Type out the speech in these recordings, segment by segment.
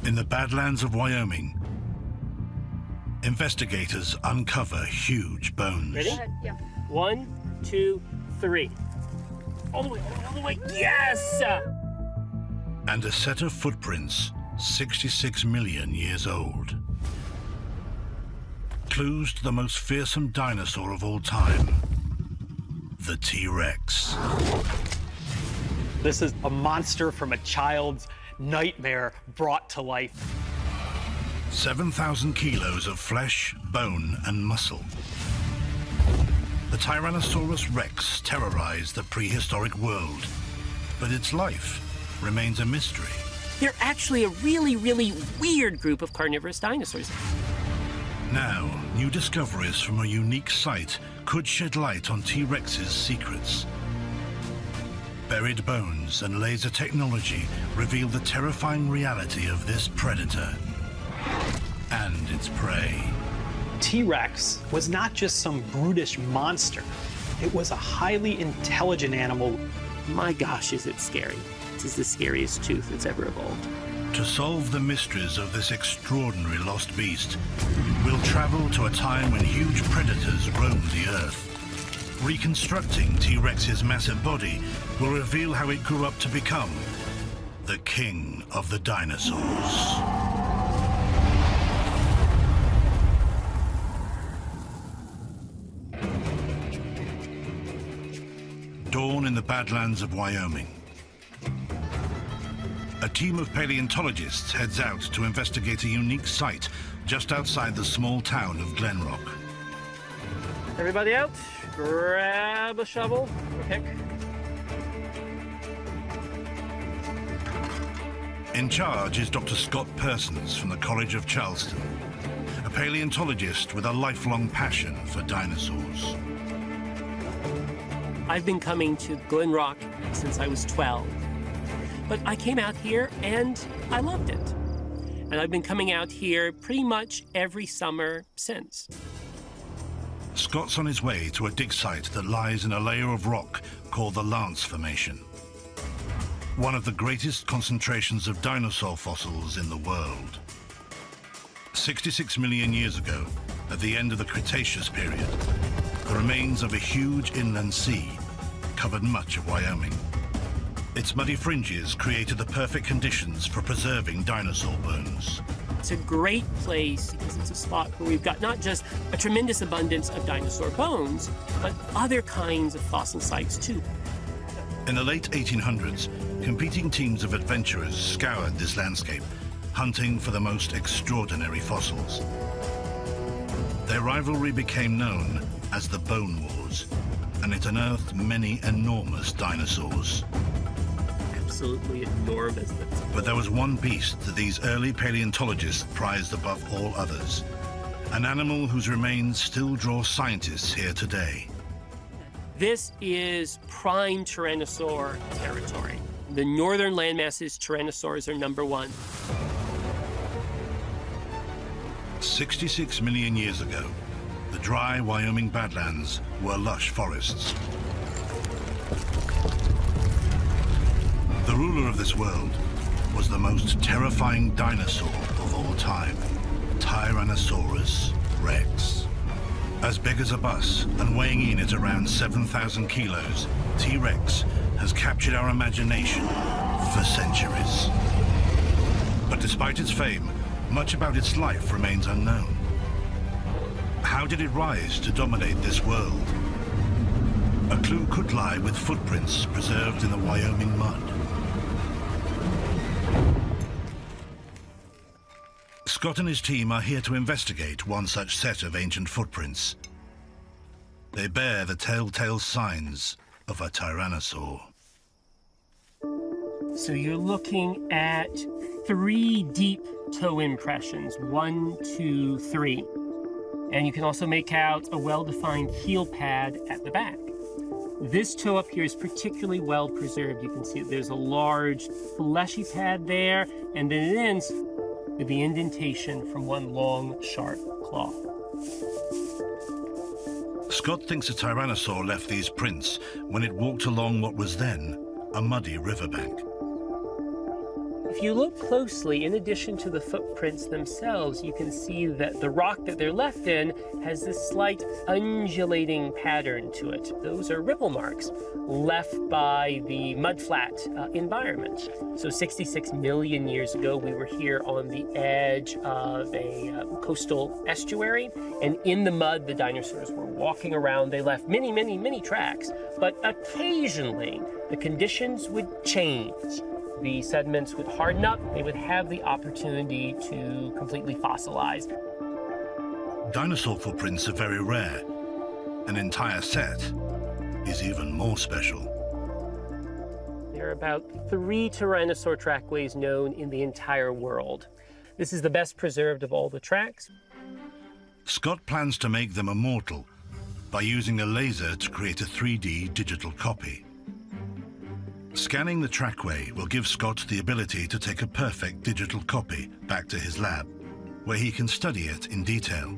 In the Badlands of Wyoming, investigators uncover huge bones. Ready? Yeah. 1, 2, 3. All the way. Yes! And a set of footprints 66 million years old. Clues to the most fearsome dinosaur of all time, the T-Rex. This is a monster from a child's nightmare brought to life. 7,000 kilos of flesh, bone, and muscle. The Tyrannosaurus Rex terrorized the prehistoric world, but its life remains a mystery. They're actually a really, really weird group of carnivorous dinosaurs. Now, new discoveries from a unique site could shed light on T-Rex's secrets. Buried bones and laser technology reveal the terrifying reality of this predator and its prey. T-Rex was not just some brutish monster. It was a highly intelligent animal. My gosh, is it scary. This is the scariest tooth that's ever evolved. To solve the mysteries of this extraordinary lost beast, we'll travel to a time when huge predators roamed the Earth. Reconstructing T-Rex's massive body will reveal how it grew up to become the king of the dinosaurs. Dawn in the Badlands of Wyoming. A team of paleontologists heads out to investigate a unique site just outside the small town of Glen Rock. Everybody out, grab a shovel, pick. In charge is Dr. Scott Persons from the College of Charleston, a paleontologist with a lifelong passion for dinosaurs. I've been coming to Glen Rock since I was 12. But I came out here and I loved it. And I've been coming out here pretty much every summer since. Scott's on his way to a dig site that lies in a layer of rock called the Lance Formation, one of the greatest concentrations of dinosaur fossils in the world. 66 million years ago, at the end of the Cretaceous period, the remains of a huge inland sea covered much of Wyoming. Its muddy fringes created the perfect conditions for preserving dinosaur bones. It's a great place because it's a spot where we've got not just a tremendous abundance of dinosaur bones, but other kinds of fossil sites too. In the late 1800s, competing teams of adventurers scoured this landscape, hunting for the most extraordinary fossils. Their rivalry became known as the Bone Wars, and it unearthed many enormous dinosaurs. Absolutely enormous. But there was one beast that these early paleontologists prized above all others, an animal whose remains still draw scientists here today. This is prime Tyrannosaur territory. The northern landmasses, Tyrannosaurs are #1. 66 million years ago, the dry Wyoming Badlands were lush forests. The ruler of this world was the most terrifying dinosaur of all time, Tyrannosaurus Rex. As big as a bus and weighing in at around 7,000 kilos, T-Rex has captured our imagination for centuries. But despite its fame, much about its life remains unknown. How did it rise to dominate this world? A clue could lie with footprints preserved in the Wyoming mud. Scott and his team are here to investigate one such set of ancient footprints. They bear the telltale signs of a tyrannosaur. So you're looking at 3 deep toe impressions, 1, 2, 3. And you can also make out a well-defined heel pad at the back. This toe up here is particularly well preserved. You can see there's a large fleshy pad there, and then it ends with the indentation from one long, sharp claw. Scott thinks a tyrannosaur left these prints when it walked along what was then a muddy riverbank. If you look closely, in addition to the footprints themselves, you can see that the rock that they're left in has this slight undulating pattern to it. Those are ripple marks left by the mudflat environment. So 66 million years ago, we were here on the edge of a coastal estuary, and in the mud, the dinosaurs were walking around. They left many, many, many tracks, but occasionally the conditions would change. The sediments would harden up, they would have the opportunity to completely fossilize. Dinosaur footprints are very rare. An entire set is even more special. There are about 3 Tyrannosaur trackways known in the entire world. This is the best preserved of all the tracks. Scott plans to make them immortal by using a laser to create a 3D digital copy. Scanning the trackway will give Scott the ability to take a perfect digital copy back to his lab, where he can study it in detail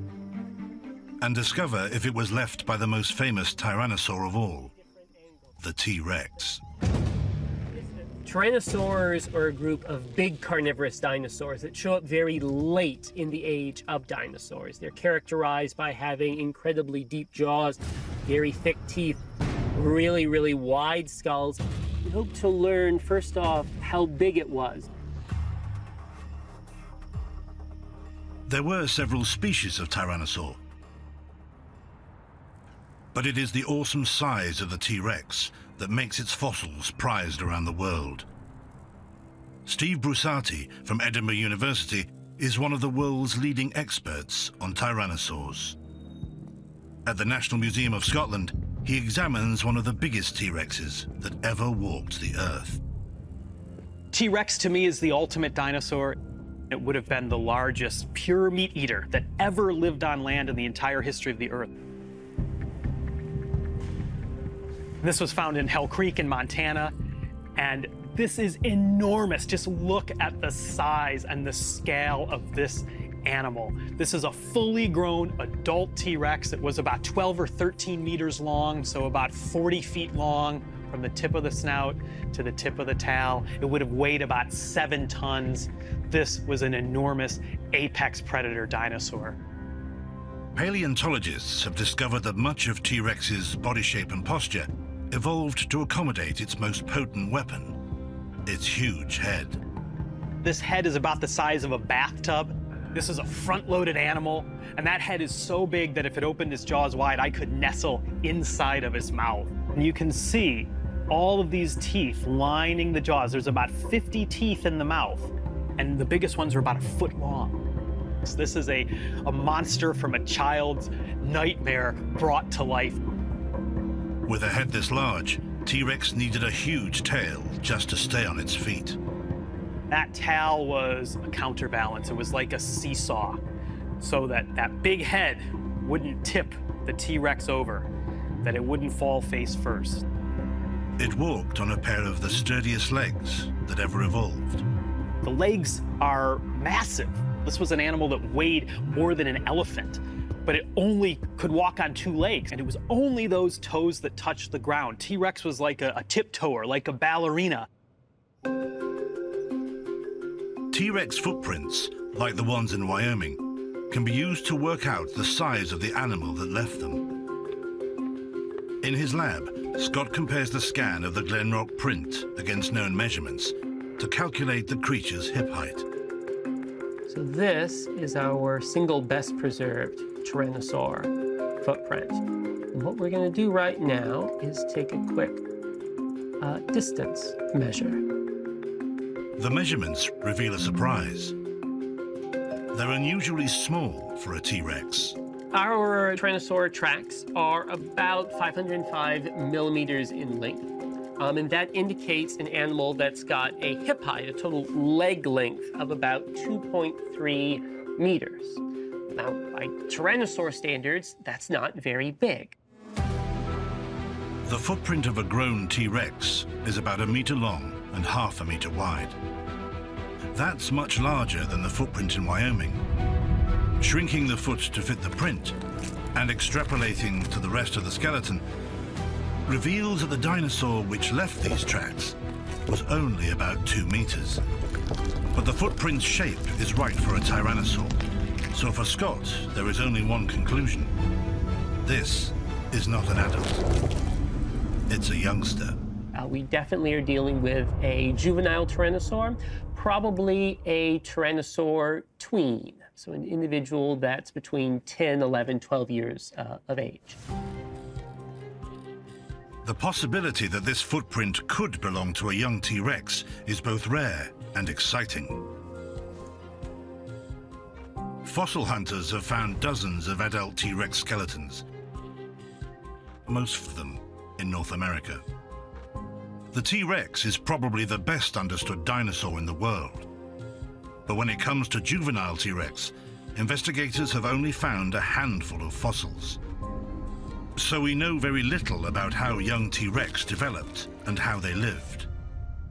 and discover if it was left by the most famous tyrannosaur of all, the T-Rex. Tyrannosaurs are a group of big carnivorous dinosaurs that show up very late in the age of dinosaurs. They're characterized by having incredibly deep jaws, very thick teeth, really, really wide skulls. We hope to learn, first off, how big it was. There were several species of tyrannosaur, but it is the awesome size of the T-Rex that makes its fossils prized around the world. Steve Brussati from Edinburgh University is one of the world's leading experts on tyrannosaurs. At the National Museum of Scotland, he examines one of the biggest T-Rexes that ever walked the earth. T-Rex to me is the ultimate dinosaur. It would have been the largest pure meat eater that ever lived on land in the entire history of the earth. This was found in Hell Creek in Montana, and this is enormous. Just look at the size and the scale of this animal. This is a fully grown adult T-Rex. It was about 12 or 13 meters long, so about 40 feet long from the tip of the snout to the tip of the tail. It would have weighed about 7 tons. This was an enormous apex predator dinosaur. Paleontologists have discovered that much of T-Rex's body shape and posture evolved to accommodate its most potent weapon, its huge head. This head is about the size of a bathtub. This is a front-loaded animal, and that head is so big that if it opened its jaws wide, I could nestle inside of its mouth. And you can see all of these teeth lining the jaws. There's about 50 teeth in the mouth, and the biggest ones are about 1 foot long. So this is a monster from a child's nightmare brought to life. With a head this large, T-Rex needed a huge tail just to stay on its feet. That tail was a counterbalance. It was like a seesaw, so that that big head wouldn't tip the T-Rex over, that it wouldn't fall face first. It walked on a pair of the sturdiest legs that ever evolved. The legs are massive. This was an animal that weighed more than an elephant, but it only could walk on 2 legs, and it was only those toes that touched the ground. T-Rex was like a tiptoer, like a ballerina. T-Rex footprints, like the ones in Wyoming, can be used to work out the size of the animal that left them. In his lab, Scott compares the scan of the Glenrock print against known measurements to calculate the creature's hip height. So this is our single best preserved Tyrannosaur footprint. And what we're going to do right now is take a quick distance measure. The measurements reveal a surprise. They're unusually small for a T-Rex. Our Tyrannosaur tracks are about 505 millimeters in length. And that indicates an animal that's got a hip height, a total leg length of about 2.3 meters. Now, by Tyrannosaur standards, that's not very big. The footprint of a grown T-Rex is about 1 meter long and half a meter wide. That's much larger than the footprint in Wyoming. Shrinking the foot to fit the print and extrapolating to the rest of the skeleton reveals that the dinosaur which left these tracks was only about 2 meters. But the footprint's shape is right for a tyrannosaur. So for Scott, there is only one conclusion. This is not an adult. It's a youngster. We definitely are dealing with a juvenile tyrannosaur, probably a tyrannosaur tween, so an individual that's between 10, 11, 12 years of age. The possibility that this footprint could belong to a young T-Rex is both rare and exciting. Fossil hunters have found dozens of adult T-Rex skeletons, most of them in North America. The T-Rex is probably the best understood dinosaur in the world. But when it comes to juvenile T-Rex, investigators have only found a handful of fossils. So we know very little about how young T-Rex developed and how they lived.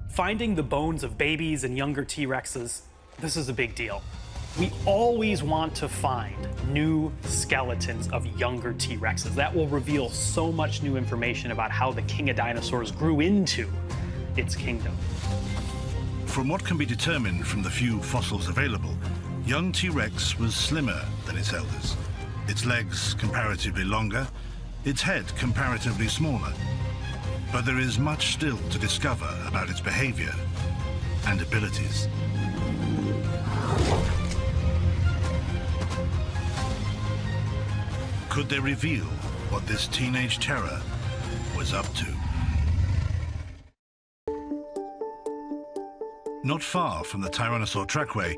Finding the bones of babies and younger T-Rexes, this is a big deal. We always want to find new skeletons of younger T-Rexes. That will reveal so much new information about how the king of dinosaurs grew into its kingdom. From what can be determined from the few fossils available, young T-Rex was slimmer than its elders. Its legs comparatively longer, its head comparatively smaller. But there is much still to discover about its behavior and abilities. Could they reveal what this teenage terror was up to? Not far from the Tyrannosaur trackway,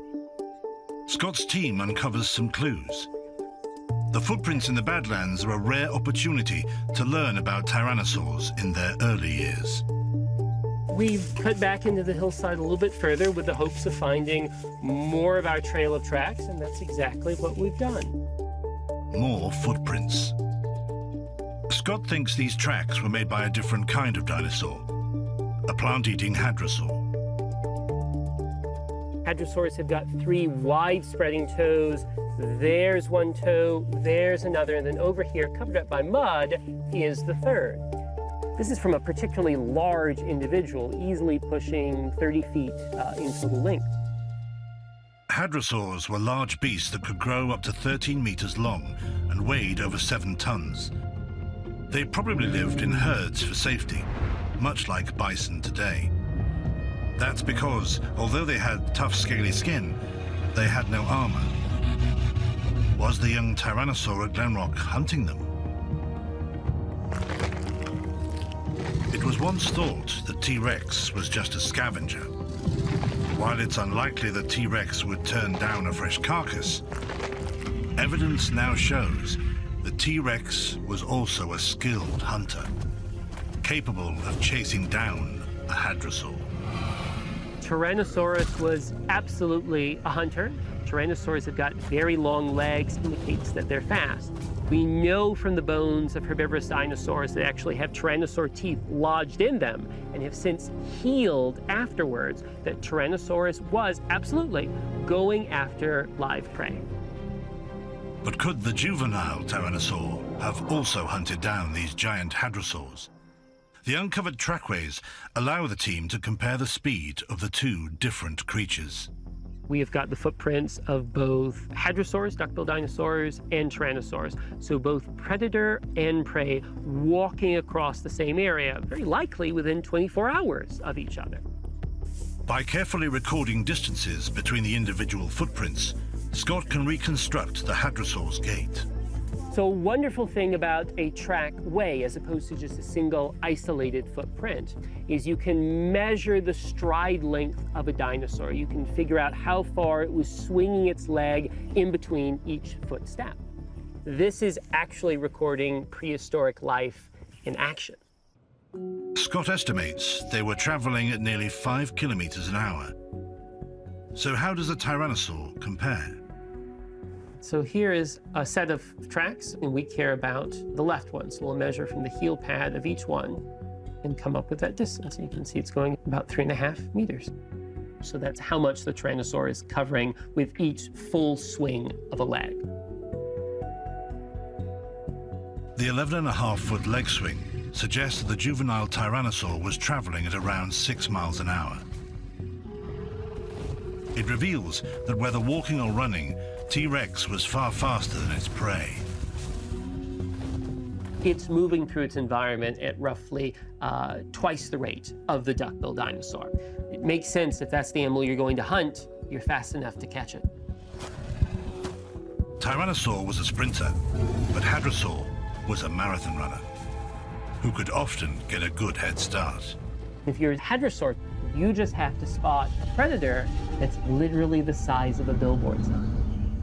Scott's team uncovers some clues. The footprints in the Badlands are a rare opportunity to learn about tyrannosaurs in their early years. We've cut back into the hillside a little bit further with the hopes of finding more of our trail of tracks, and that's exactly what we've done. More footprints. Scott thinks these tracks were made by a different kind of dinosaur, a plant-eating hadrosaur. Hadrosaurs have got 3 wide-spreading toes. There's one toe, there's another, and then over here, covered up by mud, is the third. This is from a particularly large individual, easily pushing 30 feet in total length. Hadrosaurs were large beasts that could grow up to 13 meters long and weighed over 7 tons. They probably lived in herds for safety, much like bison today. That's because, although they had tough, scaly skin, they had no armor. Was the young Tyrannosaur at Glenrock hunting them? It was once thought that T-Rex was just a scavenger. While it's unlikely that T-Rex would turn down a fresh carcass, evidence now shows that T-Rex was also a skilled hunter, capable of chasing down a hadrosaur. Tyrannosaurus was absolutely a hunter. Tyrannosaurs have got very long legs, indicates that they're fast. We know from the bones of herbivorous dinosaurs that actually have tyrannosaur teeth lodged in them and have since healed afterwards that Tyrannosaurus was absolutely going after live prey. But could the juvenile Tyrannosaur have also hunted down these giant hadrosaurs? The uncovered trackways allow the team to compare the speed of the 2 different creatures. We have got the footprints of both hadrosaurs, duckbill dinosaurs, and tyrannosaurs. So both predator and prey walking across the same area, very likely within 24 hours of each other. By carefully recording distances between the individual footprints, Scott can reconstruct the hadrosaur's gait. So a wonderful thing about a trackway, as opposed to just a single isolated footprint, is you can measure the stride length of a dinosaur. You can figure out how far it was swinging its leg in between each footstep. This is actually recording prehistoric life in action. Scott estimates they were traveling at nearly 5 kilometers an hour. So how does a tyrannosaur compare? So here is a set of tracks, and we care about the left one. So we'll measure from the heel pad of each one and come up with that distance. And you can see it's going about 3.5 meters. So that's how much the Tyrannosaur is covering with each full swing of a leg. The 11.5-foot leg swing suggests that the juvenile Tyrannosaur was traveling at around 6 miles an hour. It reveals that whether walking or running, T-Rex was far faster than its prey. It's moving through its environment at roughly twice the rate of the duck-billed dinosaur. It makes sense if that's the animal you're going to hunt, you're fast enough to catch it. Tyrannosaur was a sprinter, but Hadrosaur was a marathon runner who could often get a good head start. If you're a hadrosaur, you just have to spot a predator that's literally the size of a billboard sign.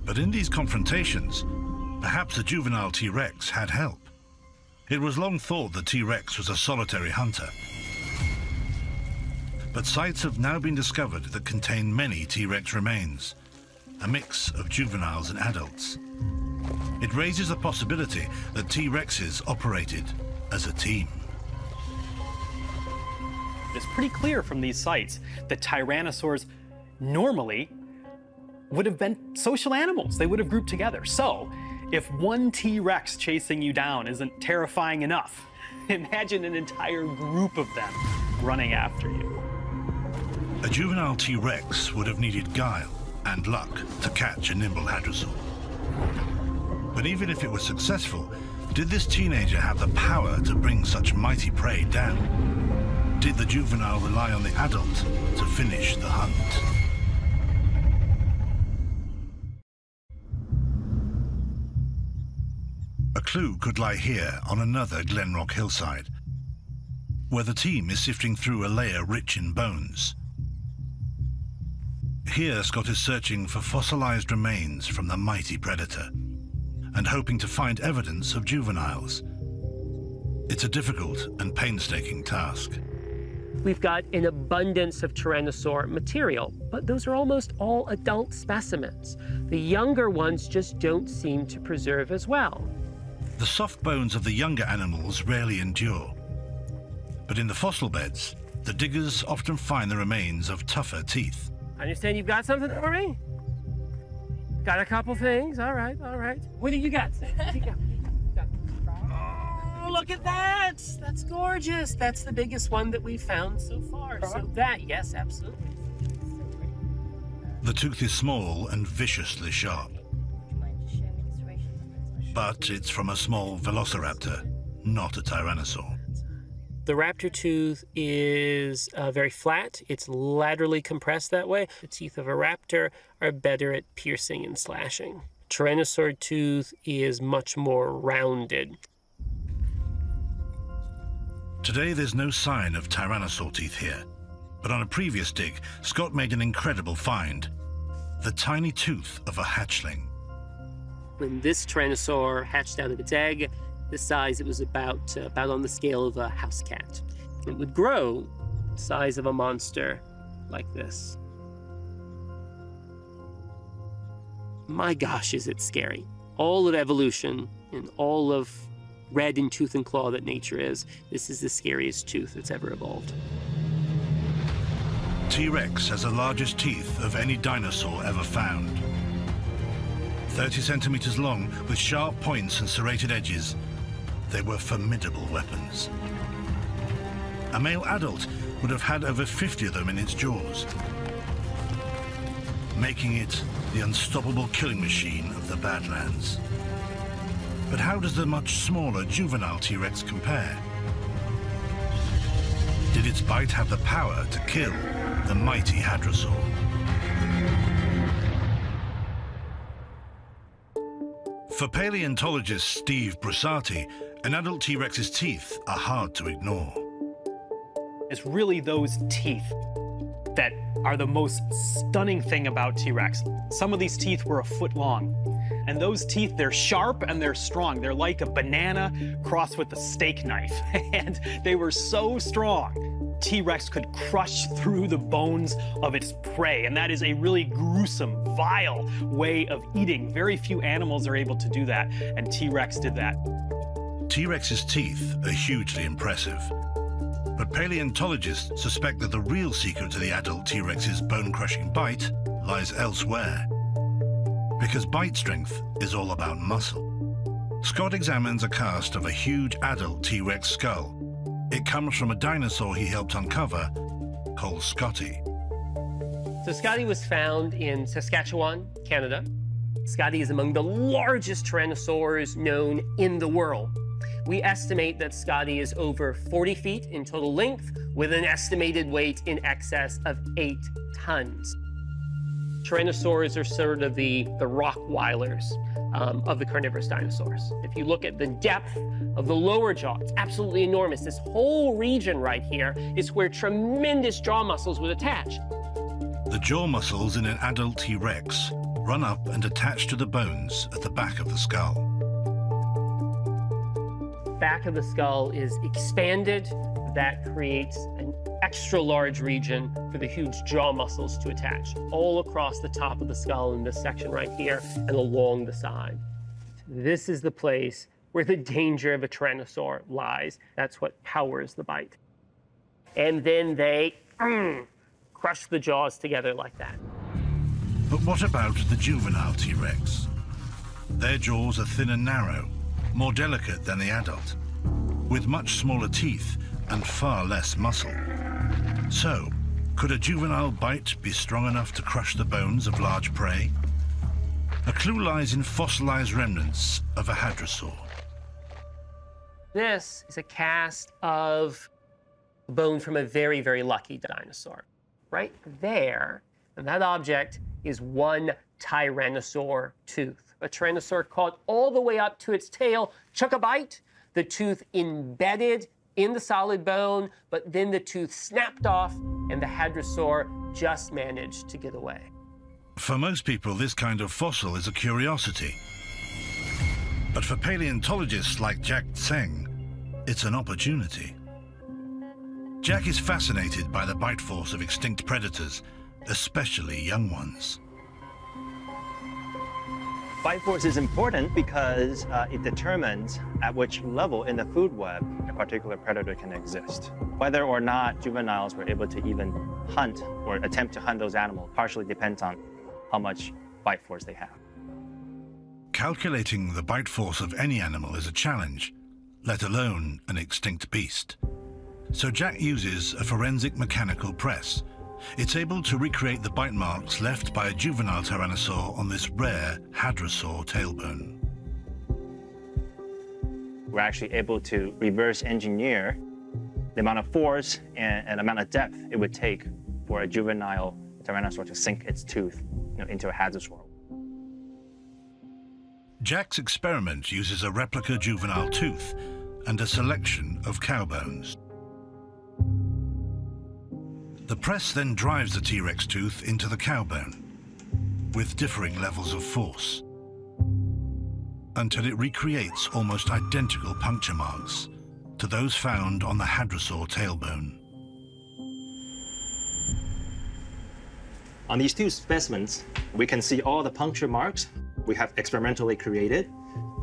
But in these confrontations, perhaps a juvenile T-Rex had help. It was long thought that T-Rex was a solitary hunter. But sites have now been discovered that contain many T-Rex remains, a mix of juveniles and adults. It raises the possibility that T-Rexes operated as a team. It's pretty clear from these sites that tyrannosaurs normally would have been social animals. They would have grouped together. So if one T-Rex chasing you down isn't terrifying enough, imagine an entire group of them running after you. A juvenile T-Rex would have needed guile and luck to catch a nimble hadrosaur. But even if it was successful, did this teenager have the power to bring such mighty prey down? Did the juvenile rely on the adult to finish the hunt? A clue could lie here on another Glenrock hillside, where the team is sifting through a layer rich in bones. Here, Scott is searching for fossilized remains from the mighty predator and hoping to find evidence of juveniles. It's a difficult and painstaking task. We've got an abundance of Tyrannosaur material, but those are almost all adult specimens. The younger ones just don't seem to preserve as well. The soft bones of the younger animals rarely endure. But in the fossil beds, the diggers often find the remains of tougher teeth. I understand you've got something for me? Got a couple things, all right, all right. What do you got? What do you got? Oh, look at that! That's gorgeous. That's the biggest one that we've found so far. So that, yes, absolutely. The tooth is small and viciously sharp. But it's from a small velociraptor, not a tyrannosaur. The raptor tooth is very flat. It's laterally compressed that way. The teeth of a raptor are better at piercing and slashing. Tyrannosaur tooth is much more rounded. Today, there's no sign of tyrannosaur teeth here. But on a previous dig, Scott made an incredible find: the tiny tooth of a hatchling. When this Tyrannosaur hatched out of its egg, the size, it was about on the scale of a house cat. It would grow the size of a monster like this. My gosh, is it scary. All of evolution and all of red in tooth and claw that nature is, this is the scariest tooth that's ever evolved. T-Rex has the largest teeth of any dinosaur ever found. 30 centimeters long, with sharp points and serrated edges, they were formidable weapons. A male adult would have had over 50 of them in its jaws, making it the unstoppable killing machine of the Badlands. But how does the much smaller juvenile T-Rex compare? Did its bite have the power to kill the mighty hadrosaur? For paleontologist Steve Brussati, an adult T-Rex's teeth are hard to ignore. It's really those teeth that are the most stunning thing about T-Rex. Some of these teeth were a foot long. And those teeth, they're sharp and they're strong. They're like a banana crossed with a steak knife. And they were so strong, T-Rex could crush through the bones of its prey. And that is a really gruesome, vile way of eating. Very few animals are able to do that, and T-Rex did that. T-Rex's teeth are hugely impressive. But paleontologists suspect that the real secret to the adult T-Rex's bone-crushing bite lies elsewhere. Because bite strength is all about muscle. Scott examines a cast of a huge adult T-Rex skull. It comes from a dinosaur he helped uncover called Scotty. So Scotty was found in Saskatchewan, Canada. Scotty is among the largest tyrannosaurs known in the world. We estimate that Scotty is over 40 feet in total length, with an estimated weight in excess of 8 tons. Tyrannosaurs are sort of the Rottweilers of the carnivorous dinosaurs. If you look at the depth of the lower jaw, it's absolutely enormous. This whole region right here is where tremendous jaw muscles would attach. The jaw muscles in an adult T-Rex run up and attach to the bones at the back of the skull. Back of the skull is expanded. That creates an extra large region for the huge jaw muscles to attach all across the top of the skull in this section right here and along the side. This is the place where the danger of a tyrannosaur lies. That's what powers the bite. And then they crush the jaws together like that. But what about the juvenile T-Rex? Their jaws are thin and narrow, more delicate than the adult, with much smaller teeth and far less muscle. So, could a juvenile bite be strong enough to crush the bones of large prey? A clue lies in fossilized remnants of a hadrosaur. This is a cast of bone from a very, very lucky dinosaur. Right there, and that object is one tyrannosaur tooth. A tyrannosaur caught all the way up to its tail, took a bite, the tooth embedded in the solid bone, but then the tooth snapped off and the hadrosaur just managed to get away. For most people, this kind of fossil is a curiosity. But for paleontologists like Jack Tseng, it's an opportunity. Jack is fascinated by the bite force of extinct predators, especially young ones. Bite force is important because it determines at which level in the food web a particular predator can exist. Whether or not juveniles were able to even hunt or attempt to hunt those animals partially depends on how much bite force they have. Calculating the bite force of any animal is a challenge, let alone an extinct beast. So Jack uses a forensic mechanical press. It's able to recreate the bite marks left by a juvenile tyrannosaur on this rare hadrosaur tailbone. We're actually able to reverse engineer the amount of force and amount of depth it would take for a juvenile tyrannosaur to sink its tooth into a hadrosaur. Jack's experiment uses a replica juvenile tooth and a selection of cow bones. The press then drives the T-Rex tooth into the cow bone, with differing levels of force, until it recreates almost identical puncture marks to those found on the hadrosaur tailbone. On these two specimens, we can see all the puncture marks we have experimentally created.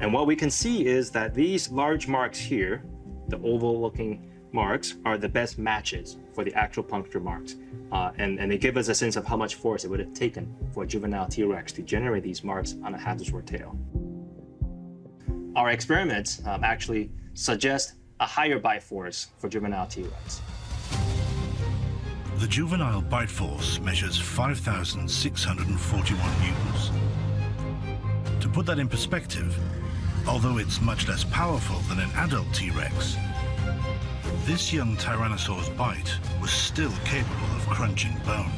And what we can see is that these large marks here, the oval-looking marks, are the best matches for the actual puncture marks. And they give us a sense of how much force it would have taken for a juvenile T-Rex to generate these marks on a hadrosaur tail. Our experiments actually suggest a higher bite force for juvenile T-Rex. The juvenile bite force measures 5,641 newtons. To put that in perspective, although it's much less powerful than an adult T-Rex, this young Tyrannosaur's bite was still capable of crunching bone.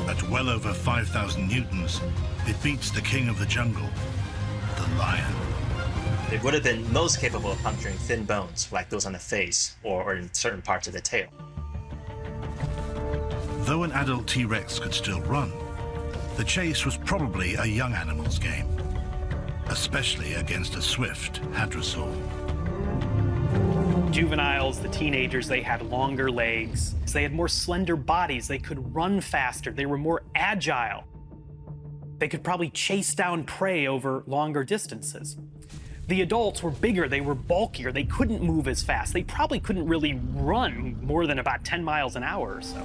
At well over 5,000 newtons, it beats the king of the jungle, the lion. It would have been most capable of puncturing thin bones, like those on the face or in certain parts of the tail. Though an adult T-Rex could still run, the chase was probably a young animal's game, especially against a swift hadrosaur. Juveniles, the teenagers, they had longer legs. They had more slender bodies. They could run faster. They were more agile. They could probably chase down prey over longer distances. The adults were bigger. They were bulkier. They couldn't move as fast. They probably couldn't really run more than about 10 miles an hour or so.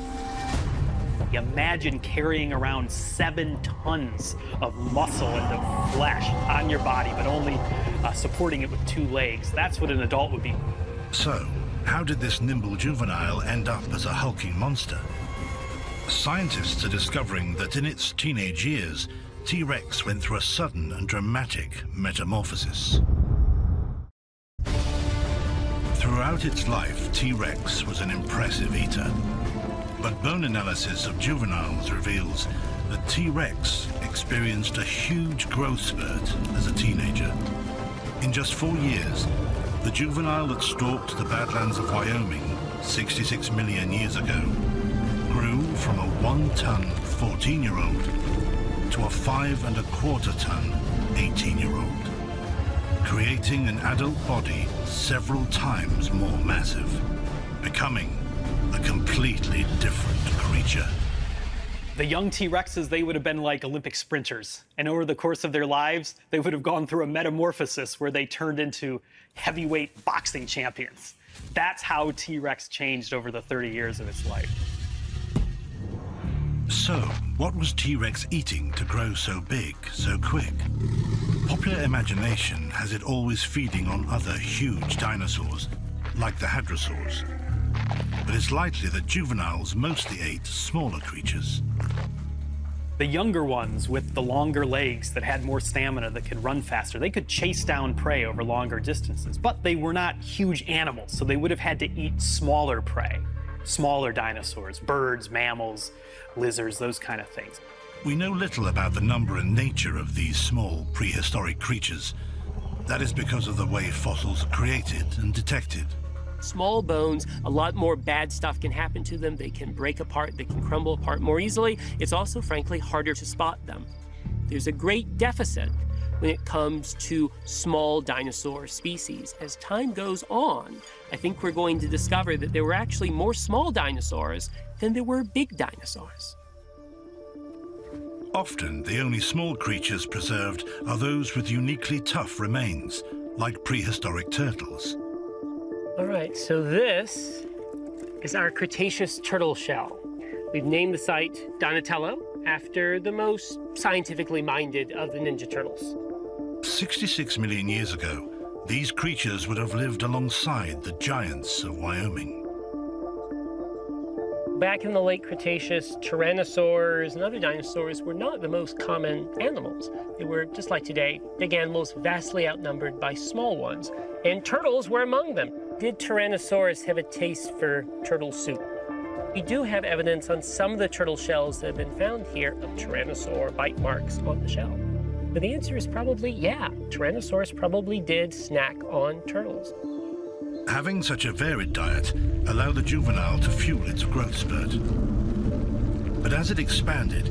Imagine carrying around 7 tons of muscle and flesh on your body, but only supporting it with 2 legs. That's what an adult would be. So, how did this nimble juvenile end up as a hulking monster? Scientists are discovering that in its teenage years, T-Rex went through a sudden and dramatic metamorphosis. Throughout its life, T-Rex was an impressive eater. But bone analysis of juveniles reveals that T-Rex experienced a huge growth spurt as a teenager. In just 4 years, the juvenile that stalked the Badlands of Wyoming 66 million years ago grew from a 1-ton 14-year-old to a 5¼ ton 18-year-old, creating an adult body several times more massive, becoming a completely different creature. The young T-Rexes, they would have been like Olympic sprinters. And over the course of their lives, they would have gone through a metamorphosis where they turned into heavyweight boxing champions. That's how T-Rex changed over the 30 years of its life. So, what was T-Rex eating to grow so big, so quick? Popular imagination has it always feeding on other huge dinosaurs, like the hadrosaurs. But it's likely that juveniles mostly ate smaller creatures. The younger ones with the longer legs that had more stamina, that could run faster, they could chase down prey over longer distances, but they were not huge animals, so they would have had to eat smaller prey, smaller dinosaurs, birds, mammals, lizards, those kind of things. We know little about the number and nature of these small prehistoric creatures. That is because of the way fossils are created and detected. Small bones, a lot more bad stuff can happen to them. They can break apart, they can crumble apart more easily. It's also, frankly, harder to spot them. There's a great deficit when it comes to small dinosaur species. As time goes on, I think we're going to discover that there were actually more small dinosaurs than there were big dinosaurs. Often, the only small creatures preserved are those with uniquely tough remains, like prehistoric turtles. All right, so this is our Cretaceous turtle shell. We've named the site Donatello after the most scientifically minded of the Ninja Turtles. 66 million years ago, these creatures would have lived alongside the giants of Wyoming. Back in the late Cretaceous, tyrannosaurs and other dinosaurs were not the most common animals. They were, just like today, big animals vastly outnumbered by small ones, and turtles were among them. Did Tyrannosaurus have a taste for turtle soup? We do have evidence on some of the turtle shells that have been found here of tyrannosaur bite marks on the shell. But the answer is probably yeah. Tyrannosaurus probably did snack on turtles. Having such a varied diet allowed the juvenile to fuel its growth spurt. But as it expanded,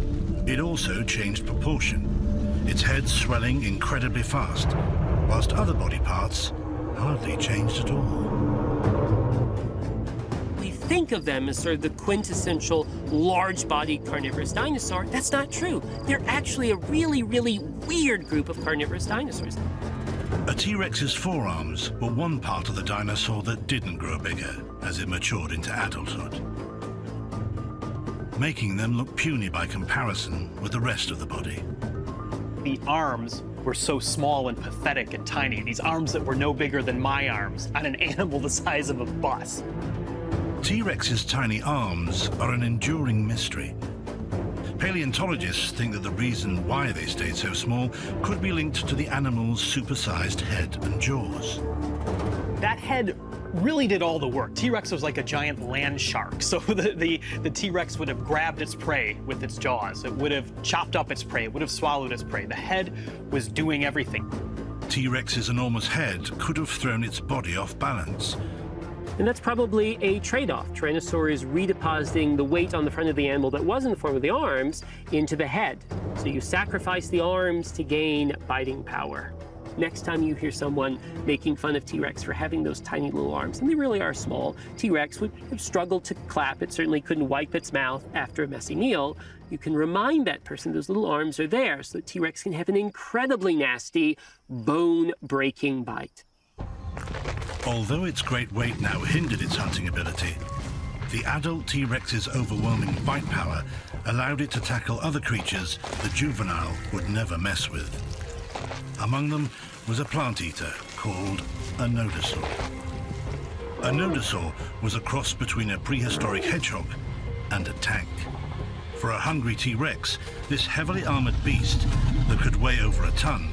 it also changed proportion, its head swelling incredibly fast, whilst other body parts hardly changed at all. We think of them as sort of the quintessential large-bodied carnivorous dinosaur. That's not true. They're actually a really, really weird group of carnivorous dinosaurs. A T-Rex's forearms were one part of the dinosaur that didn't grow bigger as it matured into adulthood, making them look puny by comparison with the rest of the body. The arms were so small and pathetic and tiny, these arms that were no bigger than my arms on an animal the size of a bus. T-Rex's tiny arms are an enduring mystery. Paleontologists think that the reason why they stayed so small could be linked to the animal's supersized head and jaws. That head really did all the work. T-Rex was like a giant land shark. So the T-Rex would have grabbed its prey with its jaws. It would have chopped up its prey. It would have swallowed its prey. The head was doing everything. T-Rex's enormous head could have thrown its body off balance. And that's probably a trade-off. Tyrannosaur is redepositing the weight on the front of the animal that was in the form of the arms into the head. So you sacrifice the arms to gain biting power. Next time you hear someone making fun of T-Rex for having those tiny little arms, and they really are small, T-Rex would have struggled to clap. It certainly couldn't wipe its mouth after a messy meal. You can remind that person those little arms are there so that T-Rex can have an incredibly nasty, bone-breaking bite. Although its great weight now hindered its hunting ability, the adult T-Rex's overwhelming bite power allowed it to tackle other creatures the juvenile would never mess with. Among them was a plant eater called a nodosaur. A nodosaur was a cross between a prehistoric hedgehog and a tank. For a hungry T-Rex, this heavily armored beast that could weigh over a ton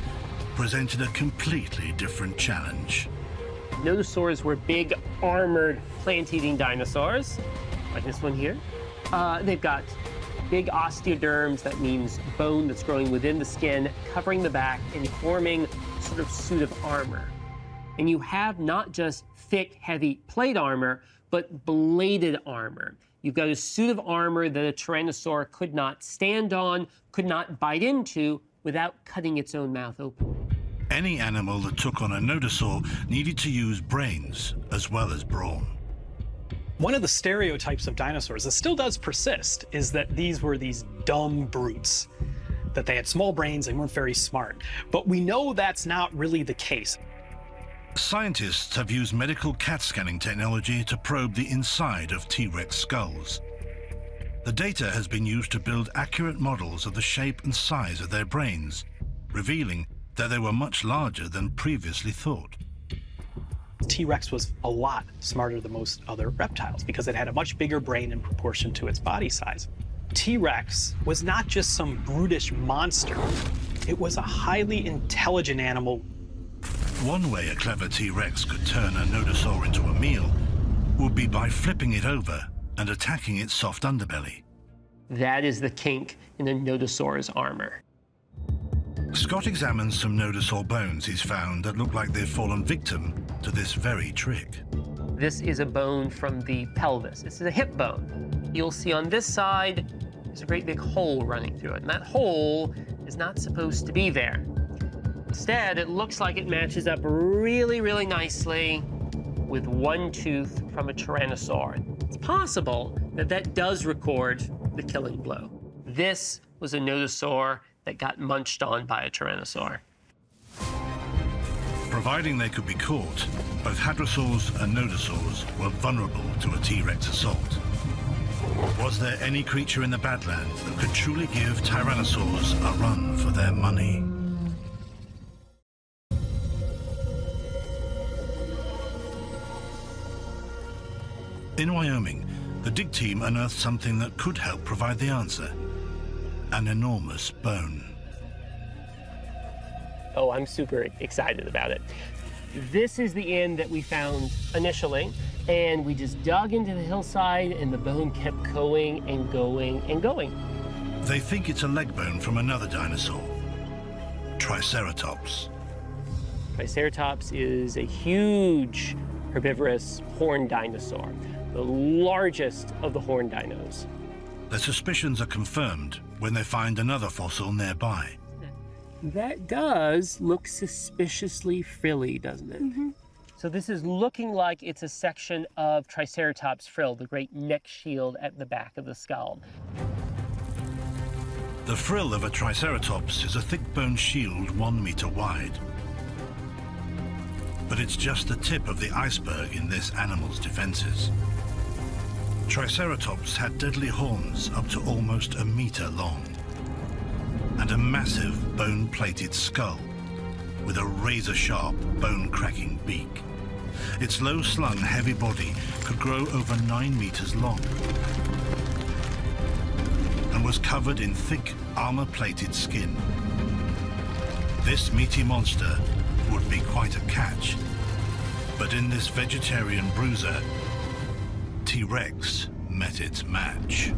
presented a completely different challenge. Nodosaurs were big, armored, plant-eating dinosaurs, like this one here. They've got big osteoderms, that means bone that's growing within the skin, covering the back and forming sort of suit of armor. And you have not just thick, heavy plate armor, but bladed armor. You've got a suit of armor that a tyrannosaur could not stand on, could not bite into without cutting its own mouth open. Any animal that took on a nodosaur needed to use brains as well as brawn. One of the stereotypes of dinosaurs that still does persist is that these were these dumb brutes, that they had small brains and weren't very smart. But we know that's not really the case. Scientists have used medical CAT scanning technology to probe the inside of T-Rex skulls. The data has been used to build accurate models of the shape and size of their brains, revealing that they were much larger than previously thought. T-Rex was a lot smarter than most other reptiles because it had a much bigger brain in proportion to its body size. T-Rex was not just some brutish monster. It was a highly intelligent animal. One way a clever T-Rex could turn a nodosaur into a meal would be by flipping it over and attacking its soft underbelly. That is the kink in a nodosaur's armor. Scott examines some nodosaur bones he's found that look like they've fallen victim to this very trick. This is a bone from the pelvis. This is a hip bone. You'll see on this side, there's a great big hole running through it, and that hole is not supposed to be there. Instead, it looks like it matches up really, really nicely with one tooth from a tyrannosaur. It's possible that that does record the killing blow. This was a nodosaur that got munched on by a tyrannosaur. Providing they could be caught, both hadrosaurs and nodosaurs were vulnerable to a T-Rex assault. Was there any creature in the Badlands that could truly give tyrannosaurs a run for their money? In Wyoming, the dig team unearthed something that could help provide the answer. An enormous bone. Oh, I'm super excited about it. This is the end that we found initially, and we just dug into the hillside and the bone kept going and going and going. They think it's a leg bone from another dinosaur, Triceratops. Triceratops is a huge herbivorous horned dinosaur, the largest of the horned dinos. Their suspicions are confirmed when they find another fossil nearby. That does look suspiciously frilly, doesn't it? Mm-hmm. So this is looking like it's a section of Triceratops frill, the great neck shield at the back of the skull. The frill of a Triceratops is a thick bone shield 1 meter wide. But it's just the tip of the iceberg in this animal's defenses. Triceratops had deadly horns up to almost a meter long, and a massive bone-plated skull with a razor-sharp, bone-cracking beak. Its low-slung, heavy body could grow over 9 meters long and was covered in thick, armor-plated skin. This meaty monster would be quite a catch, but in this vegetarian bruiser, T-Rex met its match.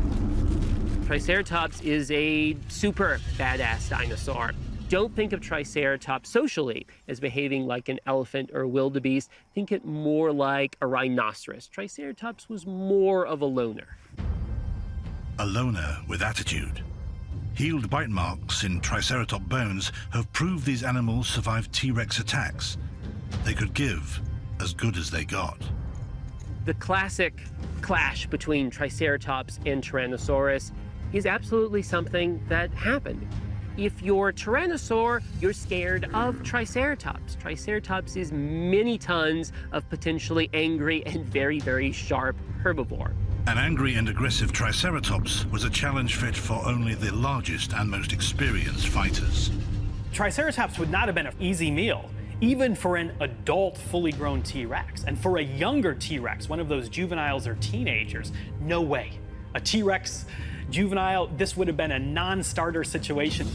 Triceratops is a super badass dinosaur. Don't think of Triceratops socially as behaving like an elephant or a wildebeest. Think it more like a rhinoceros. Triceratops was more of a loner. A loner with attitude. Healed bite marks in Triceratops bones have proved these animals survived T-Rex attacks. They could give as good as they got. The classic clash between Triceratops and Tyrannosaurus is absolutely something that happened. If you're Tyrannosaur, you're scared of Triceratops. Triceratops is many tons of potentially angry and very, very sharp herbivore. An angry and aggressive Triceratops was a challenge fit for only the largest and most experienced fighters. Triceratops would not have been an easy meal, even for an adult, fully grown T-Rex. And for a younger T-Rex, one of those juveniles or teenagers, no way. A T-Rex Juvenile, this would have been a non-starter situation.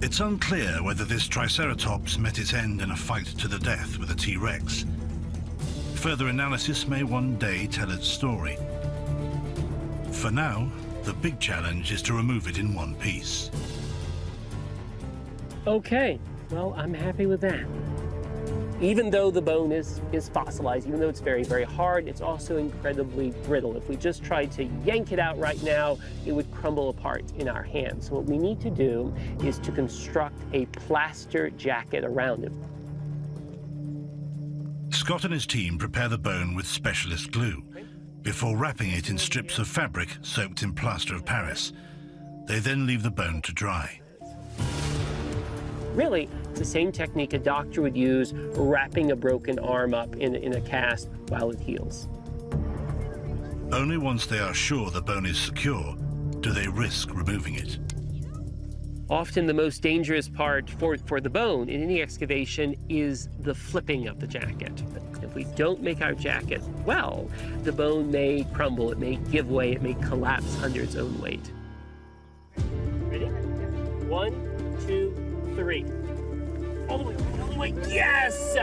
It's unclear whether this Triceratops met its end in a fight to the death with a T-Rex. Further analysis may one day tell its story. For now, the big challenge is to remove it in one piece. Okay, well, I'm happy with that. Even though the bone is fossilized, even though it's very, very hard, it's also incredibly brittle. If we just tried to yank it out right now, it would crumble apart in our hands. So what we need to do is to construct a plaster jacket around it. Scott and his team prepare the bone with specialist glue before wrapping it in strips of fabric soaked in plaster of Paris. They then leave the bone to dry. Really, it's the same technique a doctor would use wrapping a broken arm up in a cast while it heals. Only once they are sure the bone is secure do they risk removing it. Often the most dangerous part for the bone in any excavation is the flipping of the jacket. But if we don't make our jacket well, the bone may crumble, it may give way, it may collapse under its own weight. Ready? 1, 2, 3. All the way, all the way. Yes!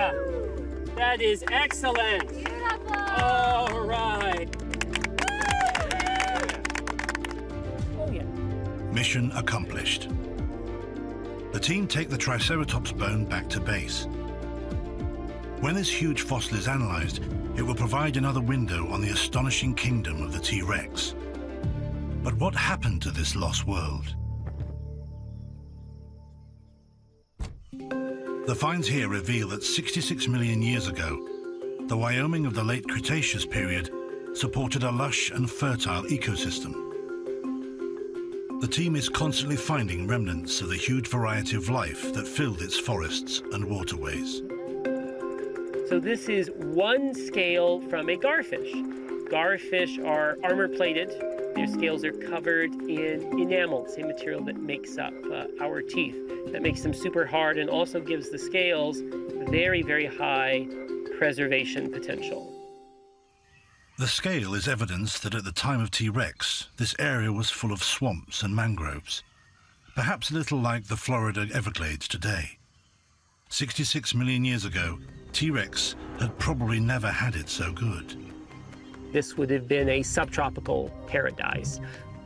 That is excellent. Beautiful. All right. Oh, yeah. Mission accomplished. The team take the Triceratops bone back to base. When this huge fossil is analyzed, it will provide another window on the astonishing kingdom of the T-Rex. But what happened to this lost world? The finds here reveal that 66 million years ago, the Wyoming of the late Cretaceous period supported a lush and fertile ecosystem. The team is constantly finding remnants of the huge variety of life that filled its forests and waterways. So this is one scale from a garfish. Garfish are armor-plated. Their scales are covered in enamel, the same material that makes up our teeth. That makes them super hard and also gives the scales very, very high preservation potential. The scale is evidence that at the time of T-Rex, this area was full of swamps and mangroves, perhaps a little like the Florida Everglades today. 66 million years ago, T-Rex had probably never had it so good. This would have been a subtropical paradise.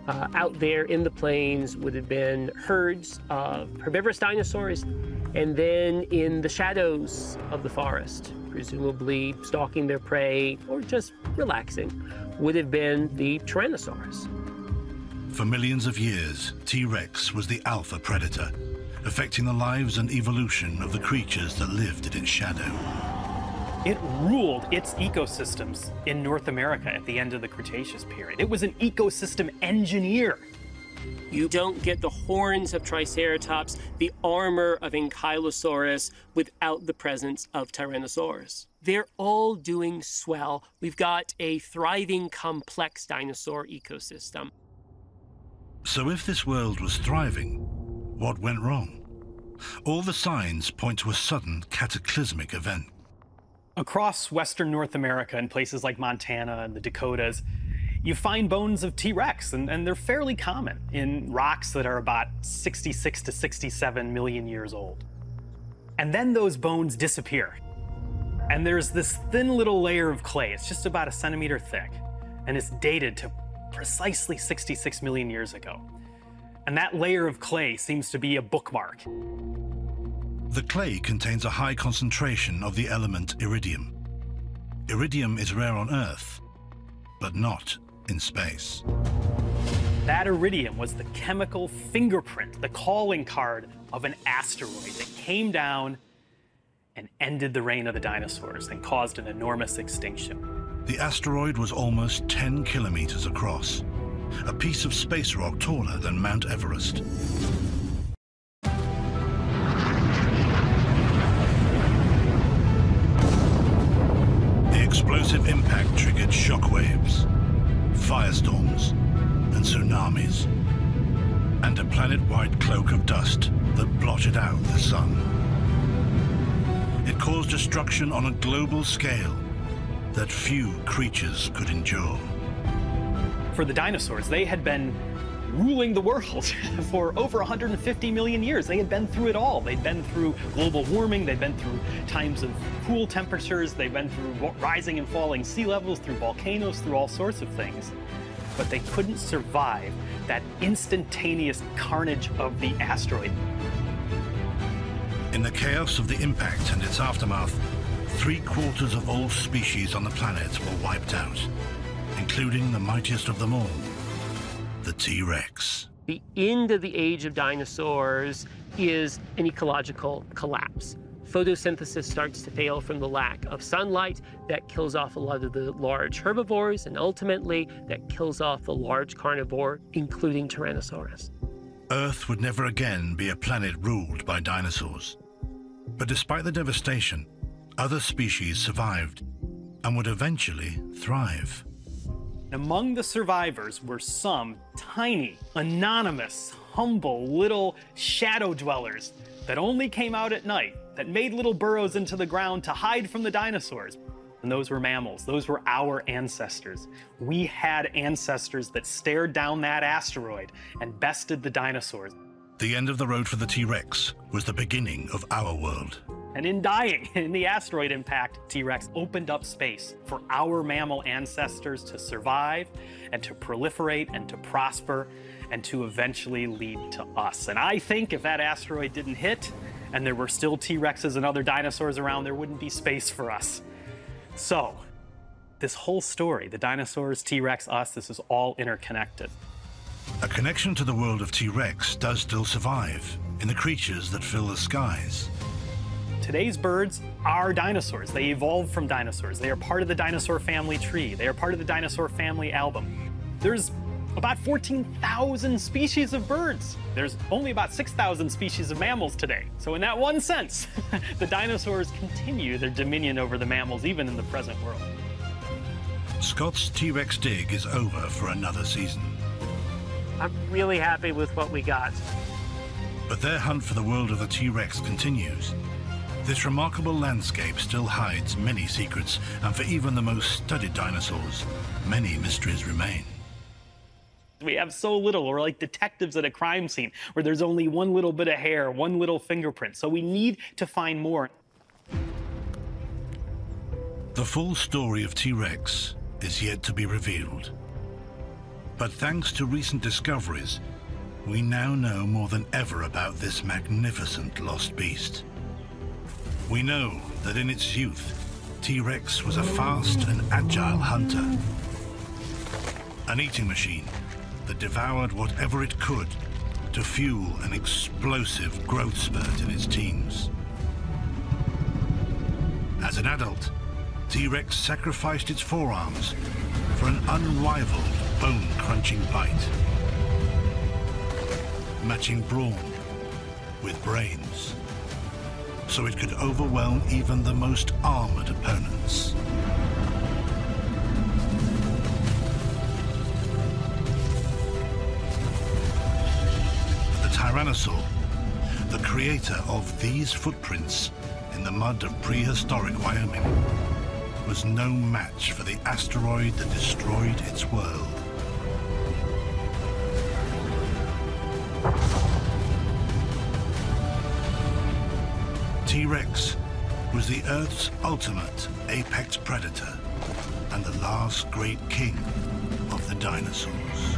Out there in the plains would have been herds of herbivorous dinosaurs, and then in the shadows of the forest, presumably stalking their prey or just relaxing, would have been the Tyrannosaurs. For millions of years, T-Rex was the alpha predator, affecting the lives and evolution of the creatures that lived in its shadow. It ruled its ecosystems in North America at the end of the Cretaceous period. It was an ecosystem engineer. You don't get the horns of Triceratops, the armor of Ankylosaurus, without the presence of Tyrannosaurus. They're all doing swell. We've got a thriving, complex dinosaur ecosystem. So if this world was thriving, what went wrong? All the signs point to a sudden cataclysmic event. Across Western North America, in places like Montana and the Dakotas, you find bones of T-Rex, and they're fairly common in rocks that are about 66 to 67 million years old. And then those bones disappear. And there's this thin little layer of clay. It's just about 1 centimeter thick, and it's dated to precisely 66 million years ago. And that layer of clay seems to be a bookmark. The clay contains a high concentration of the element iridium. Iridium is rare on Earth, but not in space. That iridium was the chemical fingerprint, the calling card of an asteroid that came down and ended the reign of the dinosaurs and caused an enormous extinction. The asteroid was almost 10 kilometers across, a piece of space rock taller than Mount Everest. Explosive impact triggered shockwaves, firestorms, and tsunamis, and a planet-wide cloak of dust that blotted out the sun. It caused destruction on a global scale that few creatures could endure. for the dinosaurs. They had been ruling the world for over 150 million years. They had been through it all. They'd been through global warming, they'd been through times of cool temperatures, they'd been through rising and falling sea levels, through volcanoes, through all sorts of things. But they couldn't survive that instantaneous carnage of the asteroid. In the chaos of the impact and its aftermath, 3/4 of all species on the planet were wiped out, including the mightiest of them all, the T-Rex. The end of the age of dinosaurs is an ecological collapse. Photosynthesis starts to fail from the lack of sunlight. That kills off a lot of the large herbivores, and ultimately that kills off the large carnivore, including Tyrannosaurus. Earth would never again be a planet ruled by dinosaurs. But despite the devastation, other species survived and would eventually thrive. Among the survivors were some tiny, anonymous, humble little shadow dwellers that only came out at night, that made little burrows into the ground to hide from the dinosaurs. And those were mammals. Those were our ancestors. We had ancestors that stared down that asteroid and bested the dinosaurs. The end of the road for the T-Rex was the beginning of our world. And in dying, in the asteroid impact, T-Rex opened up space for our mammal ancestors to survive and to proliferate and to prosper and to eventually lead to us. And I think if that asteroid didn't hit and there were still T-Rexes and other dinosaurs around, there wouldn't be space for us. So, this whole story, the dinosaurs, T-Rex, us, this is all interconnected. A connection to the world of T-Rex does still survive in the creatures that fill the skies. Today's birds are dinosaurs. They evolved from dinosaurs. They are part of the dinosaur family tree. They are part of the dinosaur family album. There's about 14,000 species of birds. There's only about 6,000 species of mammals today. So in that one sense, the dinosaurs continue their dominion over the mammals even in the present world. Scott's T-Rex dig is over for another season. I'm really happy with what we got. But their hunt for the world of the T-Rex continues. This remarkable landscape still hides many secrets, and for even the most studied dinosaurs, many mysteries remain. We have so little. We're like detectives at a crime scene where there's only one little bit of hair, one little fingerprint. So we need to find more. The full story of T-Rex is yet to be revealed. But thanks to recent discoveries, we now know more than ever about this magnificent lost beast. We know that in its youth, T-Rex was a fast and agile hunter. An eating machine that devoured whatever it could to fuel an explosive growth spurt in its teens. As an adult, T-Rex sacrificed its forearms for an unrivaled bone-crunching bite, matching brawn with brains, so it could overwhelm even the most armored opponents. The Tyrannosaur, the creator of these footprints in the mud of prehistoric Wyoming, was no match for the asteroid that destroyed its world. T-Rex was the Earth's ultimate apex predator and the last great king of the dinosaurs.